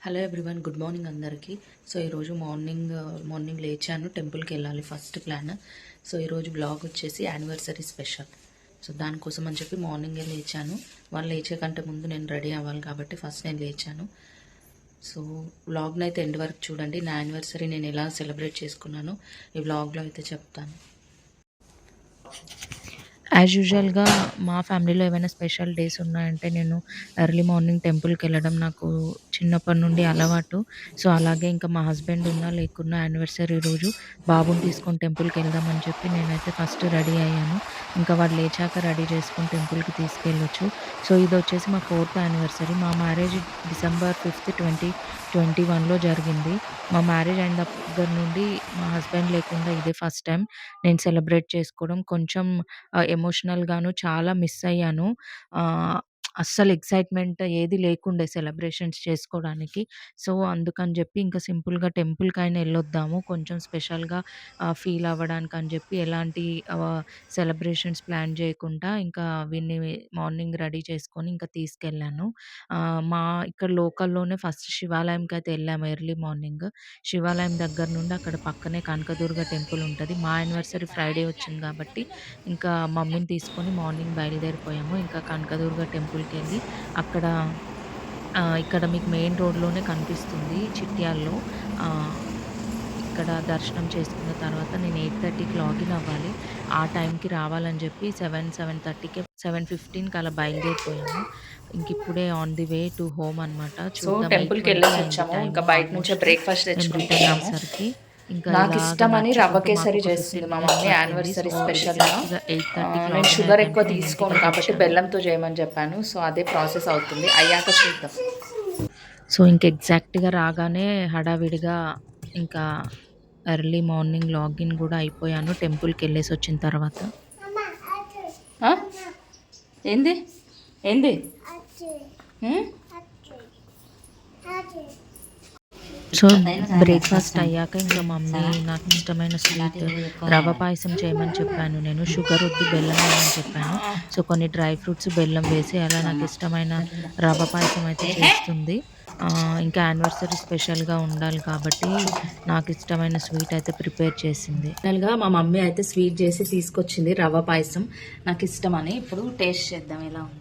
Hello everyone, good morning అందరికీ. So ఈరోజు morning లేచాను, టెంపుల్కి వెళ్ళాలి ఫస్ట్ ప్లాన్. సో ఈరోజు బ్లాగ్ వచ్చేసి యానివర్సరీ స్పెషల్. సో దానికోసం అని చెప్పి మార్నింగే లేచాను. వాళ్ళు లేచే కంటే ముందు నేను రెడీ అవ్వాలి కాబట్టి ఫస్ట్ నేను లేచాను. సో వ్లాగ్ని అయితే ఎండ్ వరకు చూడండి. నా యానివర్సరీ నేను ఎలా సెలబ్రేట్ చేసుకున్నానో ఈ వ్లాగ్లో అయితే చెప్తాను. యాజ్ యూజువల్గా మా ఫ్యామిలీలో ఏమైనా స్పెషల్ డేస్ ఉన్నాయంటే నేను ఎర్లీ మార్నింగ్ టెంపుల్కి వెళ్ళడం నాకు చిన్నప్పటి నుండి అలవాటు. సో అలాగే ఇంకా మా హస్బెండ్ ఉన్నా లేకున్నా యానివర్సరీ రోజు బాబుని తీసుకొని టెంపుల్కి వెళ్దామని చెప్పి నేనైతే ఫస్ట్ రెడీ అయ్యాను. ఇంకా వాడు లేచాక రెడీ చేసుకొని టెంపుల్కి తీసుకెళ్ళొచ్చు. సో ఇది వచ్చేసి మా 4th యానివర్సరీ. మా మ్యారేజ్ December 5th, 2021లో జరిగింది. మా మ్యారేజ్ అయిన దగ్గర నుండి మా హస్బెండ్ లేకుండా ఇదే ఫస్ట్ టైం నేను సెలబ్రేట్ చేసుకోవడం. కొంచెం ఎమోషనల్‌గాను చాలా మిస్ అయ్యాను. అస్సలు ఎక్సైట్‌మెంట్ ఏది లేకుండే సెలబ్రేషన్స్ చేసుకోవడానికి. సో అందుకని చెప్పి ఇంకా సింపుల్‌గా టెంపుల్‌కైనా ఎళ్ళొద్దాము, కొంచెం స్పెషల్‌గా ఫీల్ అవ్వడానికి అని చెప్పి ఎలాంటి సెలబ్రేషన్స్ ప్లాన్ చేయకుండా ఇంకా వీడిని మార్నింగ్ రెడీ చేసుకొని ఇంకా తీసుకెళ్ళాను. మా ఇక్కడ లోకల్‌లోనే ఫస్ట్ శివాలయంకైతే ఎళ్ళాము ఎర్లీ మార్నింగ్. శివాలయం దగ్గర నుండి అక్కడ పక్కనే కనకదుర్గ టెంపుల్ ఉంటది. మా యానివర్సరీ ఫ్రైడే వచ్చింది కాబట్టి ఇంకా మమ్మీని తీసుకొని మార్నింగ్ బయలుదేరిపోయాము. ఇంకా కనకదుర్గ టెంపుల్‌కెళ్ళి అక్కడ ఇక్కడ మీకు మెయిన్ రోడ్‌లోనే కనిపిస్తుంది చిట్యాల్లో. ఇక్కడ దర్శనం చేసుకున్న తర్వాత నేను 8:30కి లాగిన్ అవ్వాలి. ఆ టైంకి రావాలని చెప్పి 7:30కి 7:15కి అలా బయలుదేరిపోయాము. ఇంకిప్పుడే on the way to home అనమాట. సో టెంపుల్కి వెళ్ళేసి వచ్చాము. ఇంకా బయట నుంచే బ్రేక్ఫాస్ట్ తెచ్చుకుంటున్నాము. నాకు ఇష్టమని రవ్వ కేసరి చేస్తుంది మా మమ్మీ యానివర్సరీ స్పెషల్గా. నేను షుగర్ ఎక్కువ తీసుకోను కాబట్టి బెల్లంతో చేయమని చెప్పాను. సో అదే ప్రాసెస్ అవుతుంది, అయ్యాక చూద్దాం. సో ఇంక ఎగ్జాక్ట్గా రాగానే హడావిడిగా ఇంకా ఎర్లీ మార్నింగ్ లాగిన్ కూడా అయిపోయాను టెంపుల్కి వెళ్ళేసి వచ్చిన తర్వాత. ఏంది ఏంది సో బ్రేక్ఫాస్ట్ అయ్యాక ఇంకా మమ్మీ నాకు ఇష్టమైన స్వీట్ రవ్వ పాయసం చేయమని చెప్పాను. నేను షుగర్ వద్దు బెల్లం వేయమని చెప్పాను. సో కొన్ని డ్రై ఫ్రూట్స్ బెల్లం వేసి అలా నాకు ఇష్టమైన రవ్వ పాయసం అయితే చేస్తుంది. ఇంకా యానివర్సరీ స్పెషల్గా ఉండాలి కాబట్టి నాకు ఇష్టమైన స్వీట్ అయితే ప్రిపేర్ చేసింది. ఫైనల్గా మా మమ్మీ అయితే స్వీట్ చేసి తీసుకొచ్చింది రవ్వ పాయసం, నాకు ఇష్టమని. ఇప్పుడు టేస్ట్ చేద్దాం ఎలా ఉంది.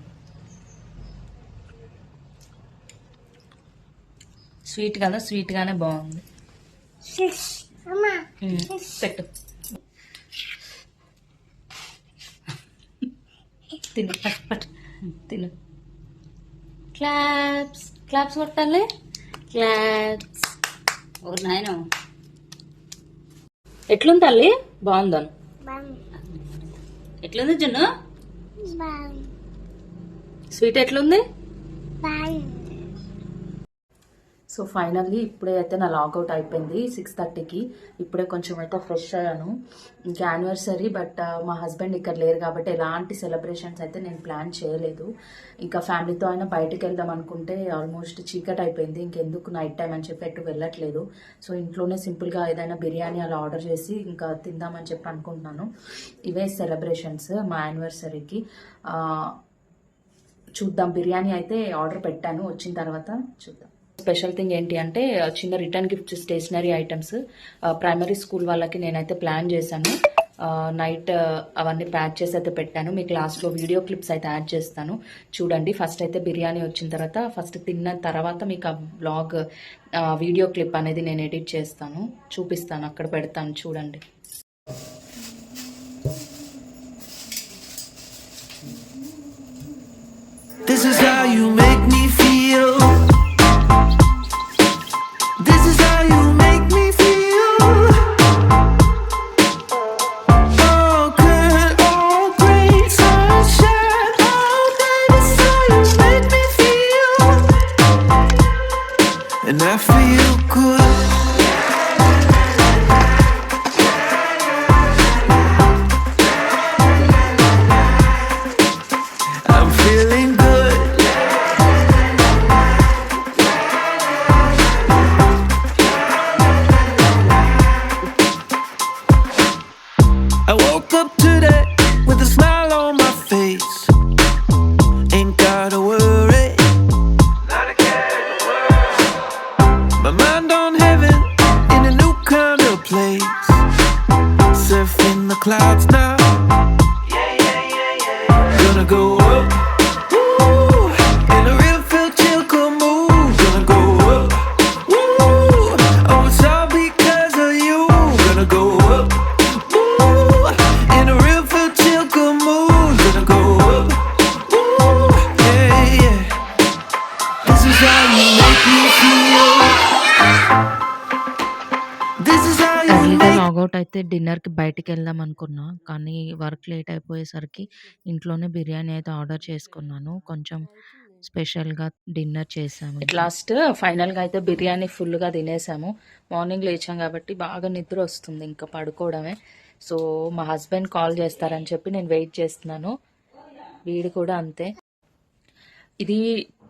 స్వీట్ కదా, స్వీట్గానే బాగుంది. పెట్టు, తిను, పట్టు తిను. క్లాప్స్ క్లాప్స్ కొట్టాలి, క్లాప్స్. ఓ నాయన ఎట్లుంది తల్లి? బాగుందాను. ఎట్లుంది జున్ను? స్వీట్ ఎట్లుంది? సో ఫైనల్లీ ఇప్పుడే అయితే నా లాగౌట్ అయిపోయింది 6:30కి. ఇప్పుడే కొంచెం అయితే ఫ్రెష్ అయ్యాను. ఇంకా యానివర్సరీ బట్ మా హస్బెండ్ ఇక్కడ లేరు కాబట్టి ఎలాంటి సెలబ్రేషన్స్ అయితే నేను ప్లాన్ చేయలేదు. ఇంకా ఫ్యామిలీతో అయినా బయటకు వెళ్దాం అనుకుంటే ఆల్మోస్ట్ చీకట్ అయిపోయింది. ఇంకెందుకు నైట్ టైం అని చెప్పి ఎటు వెళ్ళట్లేదు. సో ఇంట్లోనే సింపుల్గా ఏదైనా బిర్యానీ అలా ఆర్డర్ చేసి ఇంకా తిందామని చెప్పి అనుకుంటున్నాను. ఇవే సెలబ్రేషన్స్ మా యానివర్సరీకి. చూద్దాం, బిర్యానీ అయితే ఆర్డర్ పెట్టాను, వచ్చిన తర్వాత చూద్దాం. స్పెషల్ థింగ్ ఏంటి అంటే చిన్న return gifts, stationery items primary school వాళ్ళకి నేనైతే ప్లాన్ చేశాను. నైట్ అవన్నీ ప్యాక్ చేసి అయితే పెట్టాను. మీకు లాస్ట్లో వీడియో క్లిప్స్ అయితే యాడ్ చేస్తాను, చూడండి. ఫస్ట్ అయితే బిర్యానీ వచ్చిన తర్వాత, ఫస్ట్ తిన్న తర్వాత మీకు ఆ బ్లాగ్ వీడియో క్లిప్ అనేది నేను ఎడిట్ చేస్తాను, చూపిస్తాను, అక్కడ పెడతాను, చూడండి. This is how you make me feel. This is how you make me feel. Oh good, oh great sunshine. Oh that is how you make me feel. And I feel good. I'm feeling good. gonna go up. Woo, in a real feel chill cool mood. Gonna go up. Woo, oh it's all because of you. Gonna go up. Woo, in a real feel chill cool mood. Gonna go up. Woo, yeah, yeah. This is how you make me feel. This is how you ఎర్లీగా make. Logout అయితే డిన్నర్‌కి బయటికెళ్దాం అనుకున్నా. కానీ work late అయిపోయేసరికి ఇంట్లోనే బిర్యానీ అయితే order చేసుకున్నాను. కొంచెం స్పెషల్‌గా డిన్నర్ చేశాము ఎట్ ఇంకా. లాస్ట్ ఫైనల్‌గా అయితే బిర్యానీ ఫుల్‌గా తినేసాము. మార్నింగ్ లేచాం కాబట్టి బాగా నిద్ర వస్తుంది. ఇంకా పడుకోవడమే. సో, మా హస్బెండ్ కాల్ చేస్తారని చెప్పి నేను వెయిట్ చేస్తున్నాను. వీడు కూడా అంతే. ఇది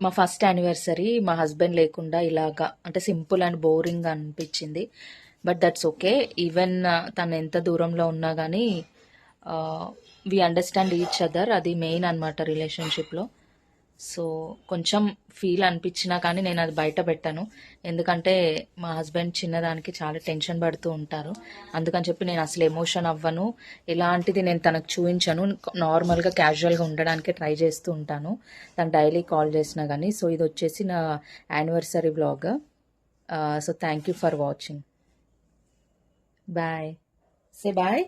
మా ఫస్ట్ యానివర్సరీ. మా హస్బెండ్ లేకుండా ఇలాగా అంటే సింపుల్ అండ్ బోరింగ్ అనిపించింది. But that's okay. ఈవెన్ తను ఎంత దూరంలో ఉన్నా కానీ వి అండర్స్టాండ్ ఈచ్ అదర్. అది మెయిన్ అనమాట రిలేషన్షిప్లో. సో కొంచెం ఫీల్ అనిపించినా కానీ నేను అది బయట పెట్టాను. ఎందుకంటే మా హస్బెండ్ చిన్నదానికి చాలా టెన్షన్ పడుతూ ఉంటారు. అందుకని చెప్పి నేను అసలు ఎమోషన్ అవ్వను. ఎలాంటిది నేను తనకు చూపించను. నార్మల్గా క్యాజువల్గా ఉండడానికే ట్రై చేస్తూ ఉంటాను తను డైలీ కాల్ చేసినా కానీ. సో ఇది వచ్చేసి నా anniversary vlog. So thank you for watching. Bye. Say bye.